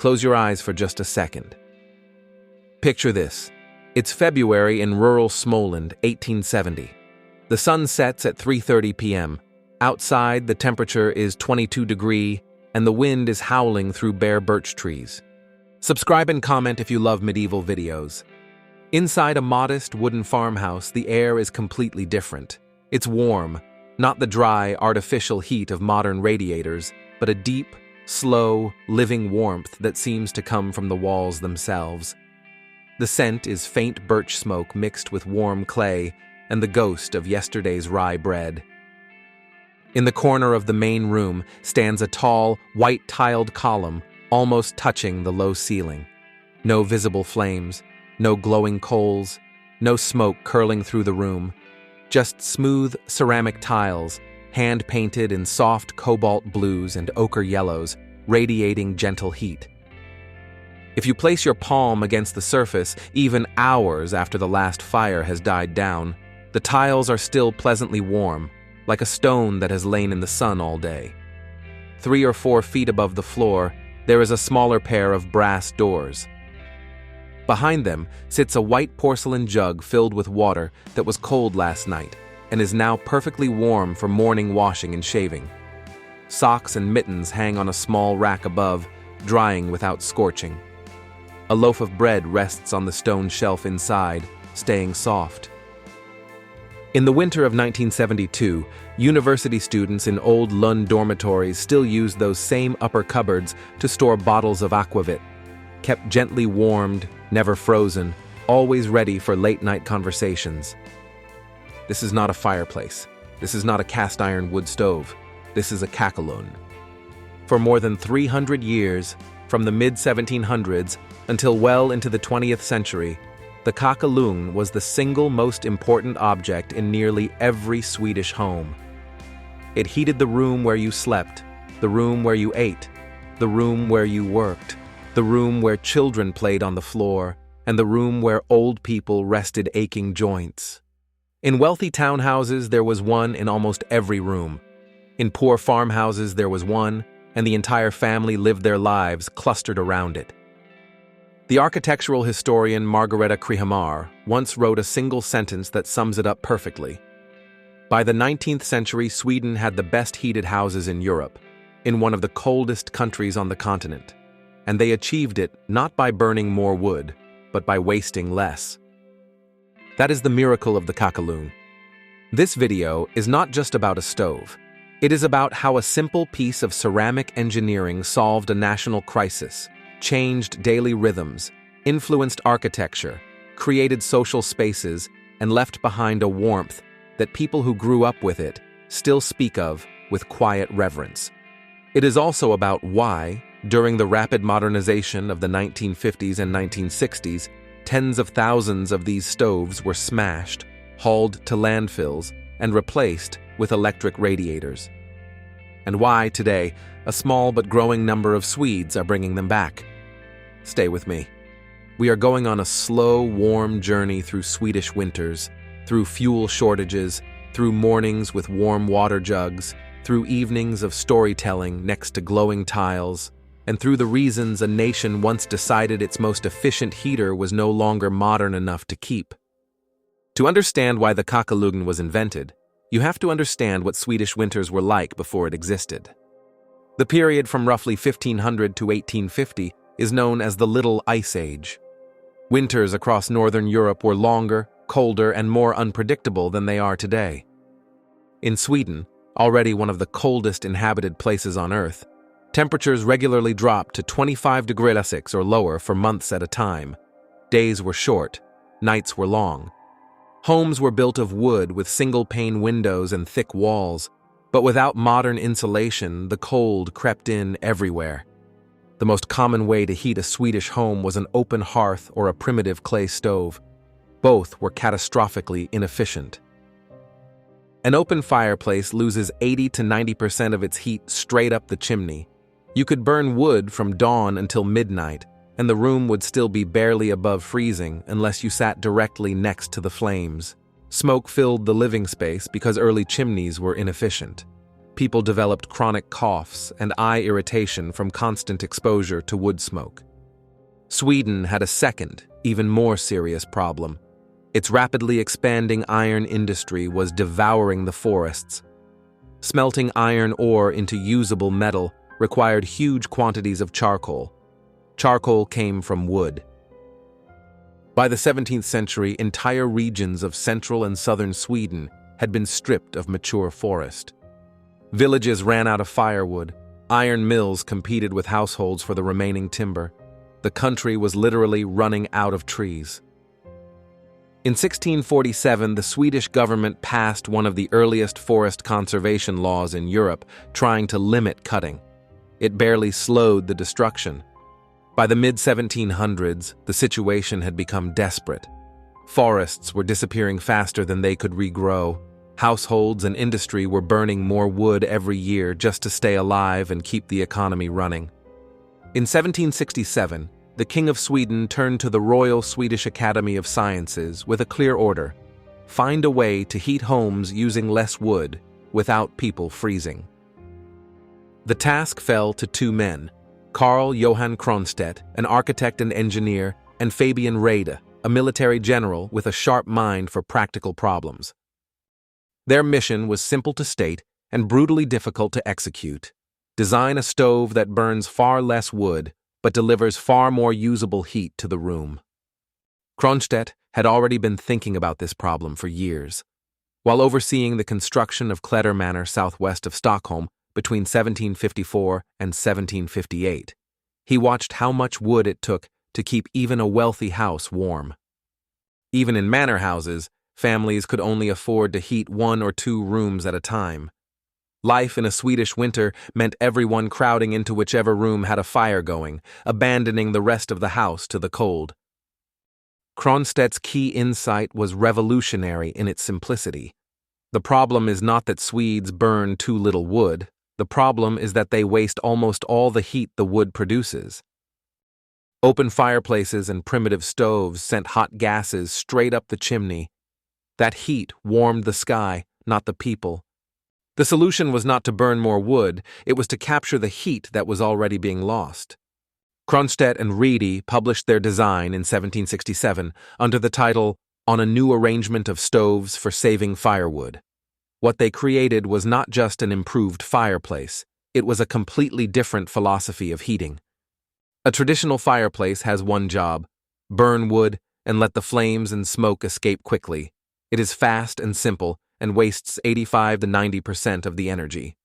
Close your eyes for just a second. Picture this. It's February in rural Småland, 1870. The sun sets at 3:30 p.m. Outside, the temperature is 22 degrees, and the wind is howling through bare birch trees. Subscribe and comment if you love medieval videos. Inside a modest wooden farmhouse, the air is completely different. It's warm, not the dry, artificial heat of modern radiators, but a deep, slow, living warmth that seems to come from the walls themselves. The scent is faint birch smoke mixed with warm clay and the ghost of yesterday's rye bread. In the corner of the main room stands a tall, white-tiled column almost touching the low ceiling. No visible flames, no glowing coals, no smoke curling through the room, just smooth ceramic tiles, hand-painted in soft cobalt blues and ochre yellows, radiating gentle heat. If you place your palm against the surface, even hours after the last fire has died down, the tiles are still pleasantly warm, like a stone that has lain in the sun all day. 3 or 4 feet above the floor, there is a smaller pair of brass doors. Behind them sits a white porcelain jug filled with water that was cold last night and is now perfectly warm for morning washing and shaving. Socks and mittens hang on a small rack above, drying without scorching. A loaf of bread rests on the stone shelf inside, staying soft. In the winter of 1972, university students in old Lund dormitories still used those same upper cupboards to store bottles of aquavit, kept gently warmed, never frozen, always ready for late-night conversations. This is not a fireplace. This is not a cast-iron wood stove. This is a Kakelugn. For more than 300 years, from the mid-1700s until well into the 20th century, the Kakelugn was the single most important object in nearly every Swedish home. It heated the room where you slept, the room where you ate, the room where you worked, the room where children played on the floor, and the room where old people rested aching joints. In wealthy townhouses, there was one in almost every room. In poor farmhouses, there was one, and the entire family lived their lives clustered around it. The architectural historian Margareta Krehamar once wrote a single sentence that sums it up perfectly. By the 19th century, Sweden had the best heated houses in Europe, in one of the coldest countries on the continent. And they achieved it not by burning more wood, but by wasting less. That is the miracle of the Kakelugn. This video is not just about a stove. It is about how a simple piece of ceramic engineering solved a national crisis, changed daily rhythms, influenced architecture, created social spaces, and left behind a warmth that people who grew up with it still speak of with quiet reverence. It is also about why, during the rapid modernization of the 1950s and 1960s, tens of thousands of these stoves were smashed, hauled to landfills, and replaced with electric radiators. And why, today, a small but growing number of Swedes are bringing them back. Stay with me. We are going on a slow, warm journey through Swedish winters, through fuel shortages, through mornings with warm water jugs, through evenings of storytelling next to glowing tiles, and through the reasons a nation once decided its most efficient heater was no longer modern enough to keep. To understand why the Kakelugn was invented, you have to understand what Swedish winters were like before it existed. The period from roughly 1500 to 1850 is known as the Little Ice Age. Winters across northern Europe were longer, colder, and more unpredictable than they are today. In Sweden, already one of the coldest inhabited places on Earth, temperatures regularly dropped to 25 degrees Celsius or lower for months at a time. Days were short, nights were long. Homes were built of wood with single-pane windows and thick walls, but without modern insulation, the cold crept in everywhere. The most common way to heat a Swedish home was an open hearth or a primitive clay stove. Both were catastrophically inefficient. An open fireplace loses 80 to 90% of its heat straight up the chimney. You could burn wood from dawn until midnight, and the room would still be barely above freezing unless you sat directly next to the flames. Smoke filled the living space because early chimneys were inefficient. People developed chronic coughs and eye irritation from constant exposure to wood smoke. Sweden had a second, even more serious problem. Its rapidly expanding iron industry was devouring the forests. Smelting iron ore into usable metal required huge quantities of charcoal. Charcoal came from wood. By the 17th century, entire regions of central and southern Sweden had been stripped of mature forest. Villages ran out of firewood. Iron mills competed with households for the remaining timber. The country was literally running out of trees. In 1647, the Swedish government passed one of the earliest forest conservation laws in Europe, trying to limit cutting. It barely slowed the destruction. By the mid-1700s, the situation had become desperate. Forests were disappearing faster than they could regrow. Households and industry were burning more wood every year just to stay alive and keep the economy running. In 1767, the King of Sweden turned to the Royal Swedish Academy of Sciences with a clear order: find a way to heat homes using less wood without people freezing. The task fell to two men: Carl Johan Cronstedt, an architect and engineer, and Fabian Wrede, a military general with a sharp mind for practical problems. Their mission was simple to state and brutally difficult to execute: design a stove that burns far less wood but delivers far more usable heat to the room. Cronstedt had already been thinking about this problem for years. While overseeing the construction of Kläder Manor southwest of Stockholm between 1754 and 1758, he watched how much wood it took to keep even a wealthy house warm. Even in manor houses, families could only afford to heat 1 or 2 rooms at a time. Life in a Swedish winter meant everyone crowding into whichever room had a fire going, abandoning the rest of the house to the cold. Cronstedt's key insight was revolutionary in its simplicity. The problem is not that Swedes burn too little wood. The problem is that they waste almost all the heat the wood produces. Open fireplaces and primitive stoves sent hot gases straight up the chimney. That heat warmed the sky, not the people. The solution was not to burn more wood, it was to capture the heat that was already being lost. Cronstedt and Wrede published their design in 1767 under the title On a New Arrangement of Stoves for Saving Firewood. What they created was not just an improved fireplace, it was a completely different philosophy of heating. A traditional fireplace has one job: burn wood and let the flames and smoke escape quickly. It is fast and simple, and wastes 85 to 90% of the energy.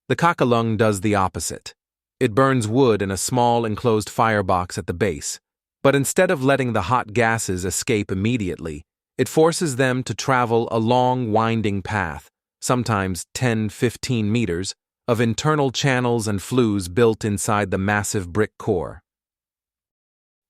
The Kakelugn does the opposite. It burns wood in a small enclosed firebox at the base, but instead of letting the hot gases escape immediately, it forces them to travel a long winding path, sometimes 10-15 meters, of internal channels and flues built inside the massive brick core.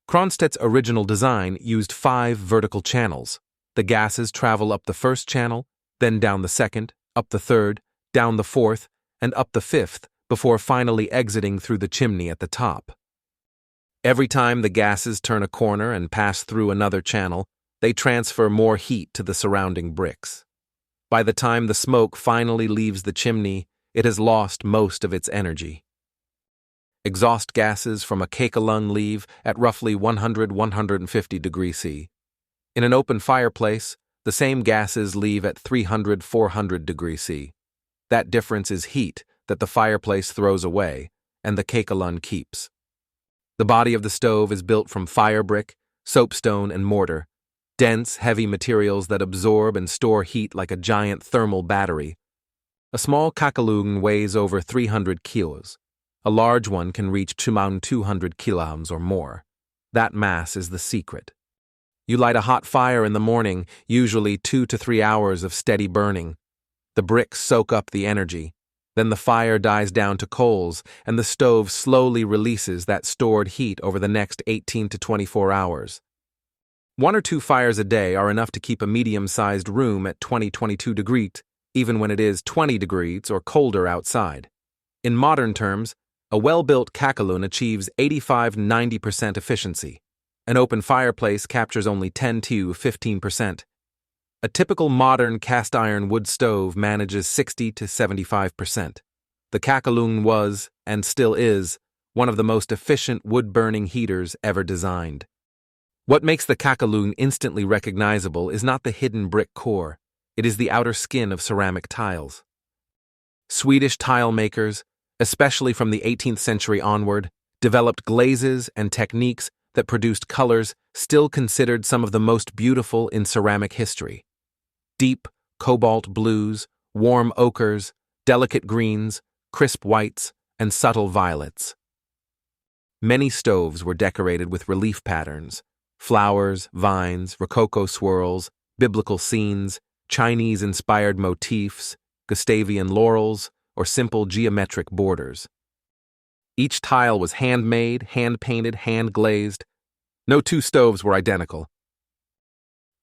Cronstedt's original design used 5 vertical channels. The gases travel up the first channel, then down the second, up the third, down the fourth, and up the fifth, before finally exiting through the chimney at the top. Every time the gases turn a corner and pass through another channel, they transfer more heat to the surrounding bricks. By the time the smoke finally leaves the chimney, it has lost most of its energy. Exhaust gases from a Kakelugn leave at roughly 100–150 degrees C. In an open fireplace, the same gases leave at 300–400 degrees C. That difference is heat that the fireplace throws away, and the Kakelugn keeps. The body of the stove is built from fire brick, soapstone, and mortar, dense, heavy materials that absorb and store heat like a giant thermal battery. A small Kakelugn weighs over 300 kilos. A large one can reach 200 kilograms or more. That mass is the secret. You light a hot fire in the morning, usually 2 to 3 hours of steady burning. The bricks soak up the energy. Then the fire dies down to coals, and the stove slowly releases that stored heat over the next 18 to 24 hours. 1 or 2 fires a day are enough to keep a medium-sized room at 20–22 degrees, even when it is 20 degrees or colder outside. In modern terms, a well-built Kakelugn achieves 85–90% efficiency. An open fireplace captures only 10–15%. A typical modern cast-iron wood stove manages 60 to 75%. The Kakelugn was, and still is, one of the most efficient wood-burning heaters ever designed. What makes the Kakelugn instantly recognizable is not the hidden brick core, it is the outer skin of ceramic tiles. Swedish tile makers, especially from the 18th century onward, developed glazes and techniques that produced colors still considered some of the most beautiful in ceramic history. Deep cobalt blues, warm ochres, delicate greens, crisp whites, and subtle violets. Many stoves were decorated with relief patterns: flowers, vines, rococo swirls, biblical scenes, Chinese-inspired motifs, Gustavian laurels, or simple geometric borders. Each tile was handmade, hand-painted, hand-glazed. No two stoves were identical.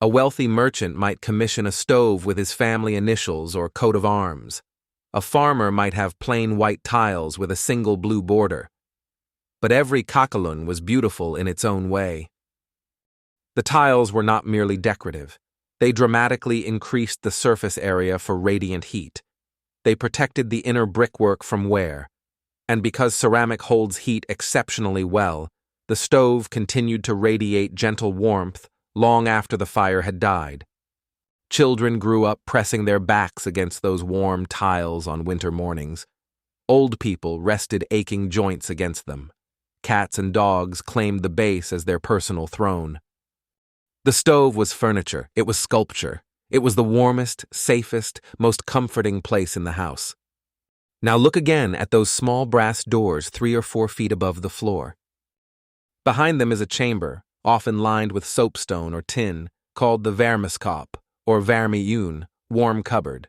A wealthy merchant might commission a stove with his family initials or coat of arms. A farmer might have plain white tiles with a single blue border. But every Kakelugn was beautiful in its own way. The tiles were not merely decorative. They dramatically increased the surface area for radiant heat. They protected the inner brickwork from wear. And because ceramic holds heat exceptionally well, the stove continued to radiate gentle warmth long after the fire had died. Children grew up pressing their backs against those warm tiles on winter mornings. Old people rested aching joints against them. Cats and dogs claimed the base as their personal throne. The stove was furniture, it was sculpture. It was the warmest, safest, most comforting place in the house. Now look again at those small brass doors 3 or 4 feet above the floor. Behind them is a chamber, often lined with soapstone or tin, called the varmeskåp, or värmehjön, warm cupboard.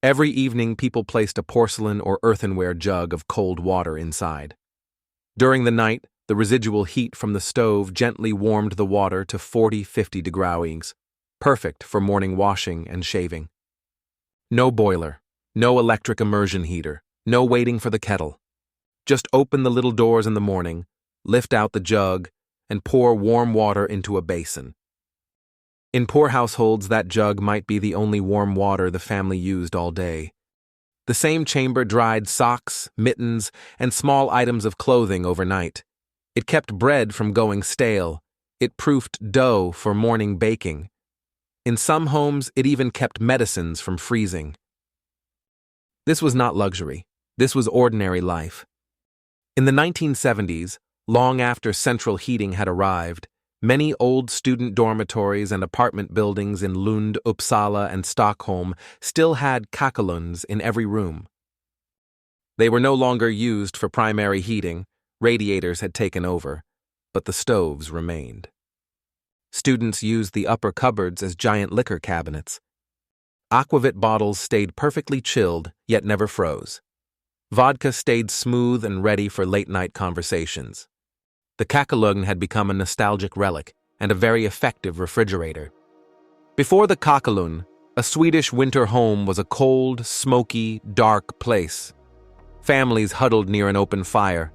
Every evening people placed a porcelain or earthenware jug of cold water inside. During the night, the residual heat from the stove gently warmed the water to 40-50 degrees, perfect for morning washing and shaving. No boiler, no electric immersion heater, no waiting for the kettle. Just open the little doors in the morning, lift out the jug, and pour warm water into a basin. In poor households, that jug might be the only warm water the family used all day. The same chamber dried socks, mittens, and small items of clothing overnight. It kept bread from going stale. It proofed dough for morning baking. In some homes, it even kept medicines from freezing. This was not luxury. This was ordinary life. In the 1970s, long after central heating had arrived, many old student dormitories and apartment buildings in Lund, Uppsala, and Stockholm still had Kakelugns in every room. They were no longer used for primary heating, radiators had taken over, but the stoves remained. Students used the upper cupboards as giant liquor cabinets. Aquavit bottles stayed perfectly chilled, yet never froze. Vodka stayed smooth and ready for late-night conversations. The Kakelugn had become a nostalgic relic and a very effective refrigerator. Before the Kakelugn, a Swedish winter home was a cold, smoky, dark place. Families huddled near an open fire.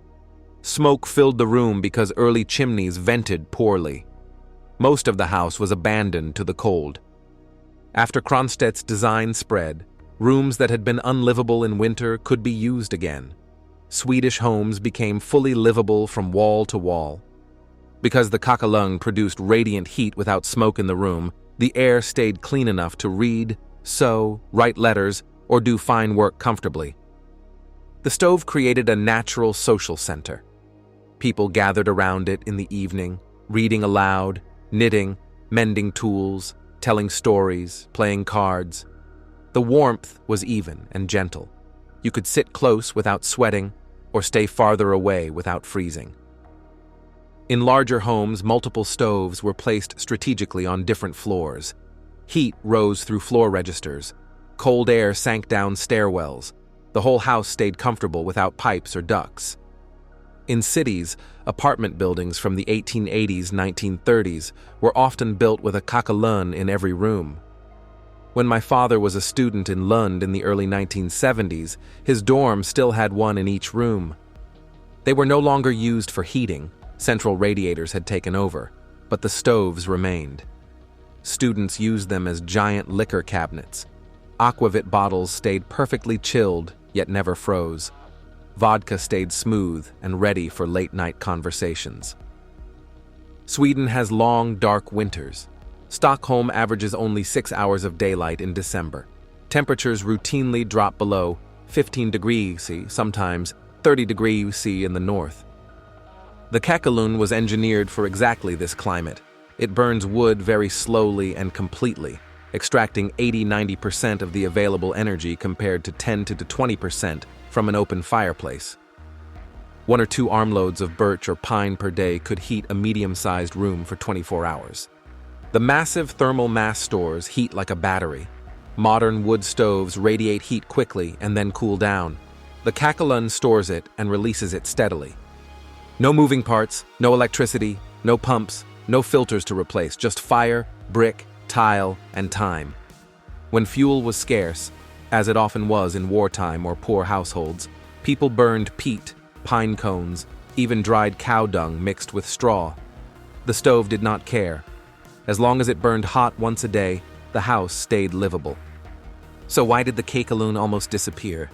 Smoke filled the room because early chimneys vented poorly. Most of the house was abandoned to the cold. After Cronstedt's design spread, rooms that had been unlivable in winter could be used again. Swedish homes became fully livable from wall to wall. Because the Kakelugn produced radiant heat without smoke in the room, the air stayed clean enough to read, sew, write letters, or do fine work comfortably. The stove created a natural social center. People gathered around it in the evening, reading aloud, knitting, mending tools, telling stories, playing cards. The warmth was even and gentle. You could sit close without sweating, or stay farther away without freezing. In larger homes, multiple stoves were placed strategically on different floors. Heat rose through floor registers. Cold air sank down stairwells. The whole house stayed comfortable without pipes or ducts. In cities, apartment buildings from the 1880s, 1930s were often built with a Kakelugn in every room. When my father was a student in Lund in the early 1970s, his dorm still had one in each room. They were no longer used for heating, central radiators had taken over, but the stoves remained. Students used them as giant liquor cabinets. Aquavit bottles stayed perfectly chilled, yet never froze. Vodka stayed smooth and ready for late-night conversations. Sweden has long, dark winters. Stockholm averages only 6 hours of daylight in December. Temperatures routinely drop below 15 degrees C, sometimes 30 degrees C in the north. The Kakelugn was engineered for exactly this climate. It burns wood very slowly and completely, extracting 80–90% of the available energy compared to 10–20% from an open fireplace. 1 or 2 armloads of birch or pine per day could heat a medium-sized room for 24 hours. The massive thermal mass stores heat like a battery. Modern wood stoves radiate heat quickly and then cool down. The Kakelugn stores it and releases it steadily. No moving parts, no electricity, no pumps, no filters to replace, just fire, brick, tile, and time. When fuel was scarce, as it often was in wartime or poor households, people burned peat, pine cones, even dried cow dung mixed with straw. The stove did not care. As long as it burned hot once a day, the house stayed livable. So why did the Kakelugn almost disappear?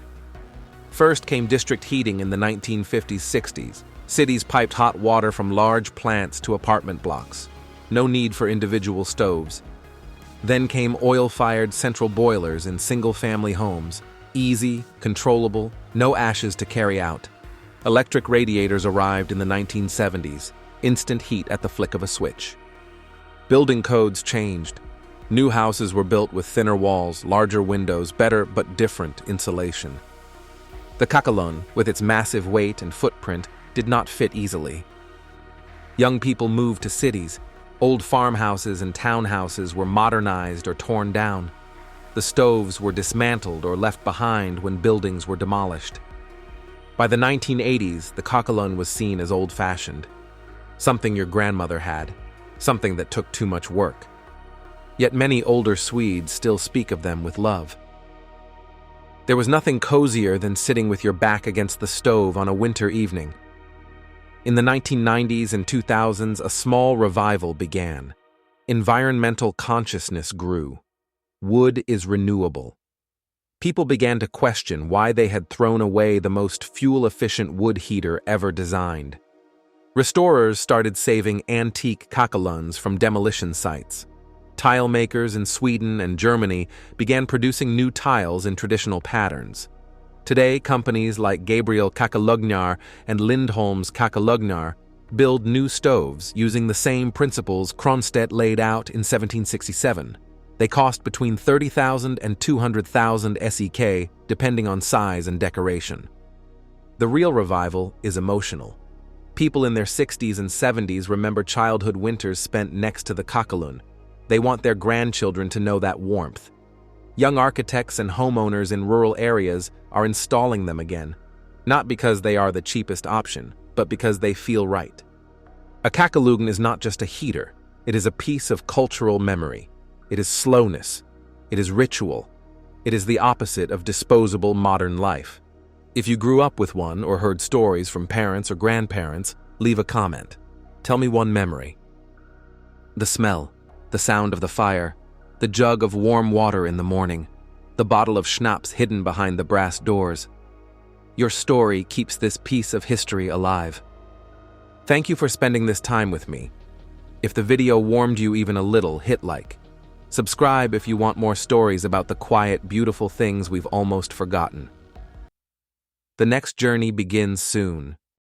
First came district heating in the 1950s–60s. Cities piped hot water from large plants to apartment blocks. No need for individual stoves. Then came oil-fired central boilers in single-family homes. Easy, controllable, no ashes to carry out. Electric radiators arrived in the 1970s. Instant heat at the flick of a switch. Building codes changed. New houses were built with thinner walls, larger windows, better but different insulation. The Kakelugn, with its massive weight and footprint, did not fit easily. Young people moved to cities. Old farmhouses and townhouses were modernized or torn down. The stoves were dismantled or left behind when buildings were demolished. By the 1980s, the Kakelugn was seen as old-fashioned. Something your grandmother had. Something that took too much work. Yet many older Swedes still speak of them with love. There was nothing cozier than sitting with your back against the stove on a winter evening. In the 1990s and 2000s, a small revival began. Environmental consciousness grew. Wood is renewable. People began to question why they had thrown away the most fuel-efficient wood heater ever designed. Restorers started saving antique Kakelugns from demolition sites. Tile makers in Sweden and Germany began producing new tiles in traditional patterns. Today, companies like Gabriel Kakelugnar and Lindholm's Kakelugnar build new stoves using the same principles Cronstedt laid out in 1767. They cost between 30,000 and 200,000 SEK, depending on size and decoration. The real revival is emotional. People in their 60s and 70s remember childhood winters spent next to the Kakelugn. They want their grandchildren to know that warmth. Young architects and homeowners in rural areas are installing them again, not because they are the cheapest option, but because they feel right. A Kakelugn is not just a heater, it is a piece of cultural memory. It is slowness. It is ritual. It is the opposite of disposable modern life. If you grew up with one or heard stories from parents or grandparents, leave a comment. Tell me one memory. The smell, the sound of the fire, the jug of warm water in the morning, the bottle of schnapps hidden behind the brass doors. Your story keeps this piece of history alive. Thank you for spending this time with me. If the video warmed you even a little, hit like. Subscribe if you want more stories about the quiet, beautiful things we've almost forgotten. The next journey begins soon.